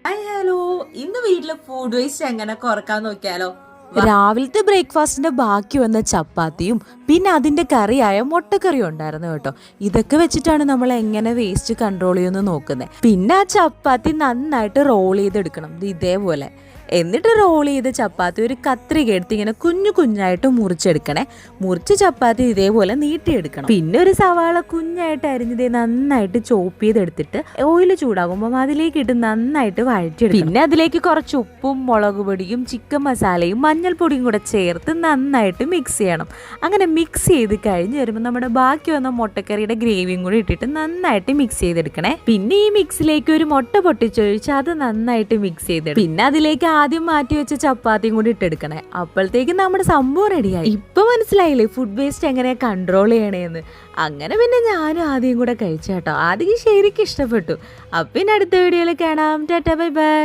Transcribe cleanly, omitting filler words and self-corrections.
Hi hello, ഇന്ന് വീട്ടില് food waste എങ്ങനെ കുറക്കാൻ നോക്കിയാലോ? രാവിലത്തെ ബ്രേക്ക്ഫാസ്റ്റിന്റെ ബാക്കി വന്ന ചപ്പാത്തിയും പിന്നെ അതിന്റെ കറിയായ മുട്ടക്കറിയും ഉണ്ടായിരുന്നു കേട്ടോ. ഇതൊക്കെ വെച്ചിട്ടാണ് നമ്മൾ എങ്ങനെ വേസ്റ്റ് കൺട്രോൾ ചെയ്യുമെന്ന് നോക്കുന്നത്. പിന്നെ ആ ചപ്പാത്തി നന്നായിട്ട് റോൾ ചെയ്തെടുക്കണം ഇതേപോലെ. എന്നിട്ട് റോൾ ചെയ്ത് ചപ്പാത്തി ഒരു കത്രിക എടുത്ത് ഇങ്ങനെ കുഞ്ഞു കുഞ്ഞായിട്ട് മുറിച്ചെടുക്കണേ. മുറിച്ച് ചപ്പാത്തി ഇതേപോലെ നീട്ടിയെടുക്കണം. പിന്നെ ഒരു സവാള കുഞ്ഞായിട്ട് അരിഞ്ഞത് നന്നായിട്ട് ചോപ്പ് ചെയ്തെടുത്തിട്ട് ഓയിൽ ചൂടാകുമ്പോൾ അതിലേക്ക് ഇട്ട് നന്നായിട്ട് വഴറ്റിയെടുക്കണം. പിന്നെ അതിലേക്ക് കുറച്ച് ഉപ്പും മുളക് പൊടിയും ചിക്കൻ മസാലയും മഞ്ഞൾപ്പൊടിയും കൂടെ ചേർത്ത് നന്നായിട്ട് മിക്സ് ചെയ്യണം. അങ്ങനെ മിക്സ് ചെയ്ത് കഴിഞ്ഞ് വരുമ്പോൾ നമ്മുടെ ബാക്കി വന്ന മുട്ടക്കറിയുടെ ഗ്രേവിയും കൂടി ഇട്ടിട്ട് നന്നായിട്ട് മിക്സ് ചെയ്തെടുക്കണേ. പിന്നെ ഈ മിക്സിലേക്ക് ഒരു മുട്ട പൊട്ടിച്ചൊഴിച്ച് അത് നന്നായിട്ട് മിക്സ് ചെയ്തെടുക്കും. പിന്നെ അതിലേക്ക് ആദ്യം മാറ്റി വെച്ച ചപ്പാത്തിയും കൂടി ഇട്ടെടുക്കണേ. അപ്പോഴത്തേക്കും നമ്മുടെ സംഭവം റെഡിയായി. ഇപ്പൊ മനസ്സിലായില്ലേ ഫുഡ് വേസ്റ്റ് എങ്ങനെയാ കൺട്രോൾ ചെയ്യണേന്ന്? അങ്ങനെ പിന്നെ ഞാനും ആദ്യം കൂടെ കഴിച്ചു കേട്ടോ. ആദ്യം ശരിക്കും ഇഷ്ടപ്പെട്ടു. അപ്പം പിന്നെ അടുത്ത വീഡിയോയിൽ കാണാം. Tata bye bye.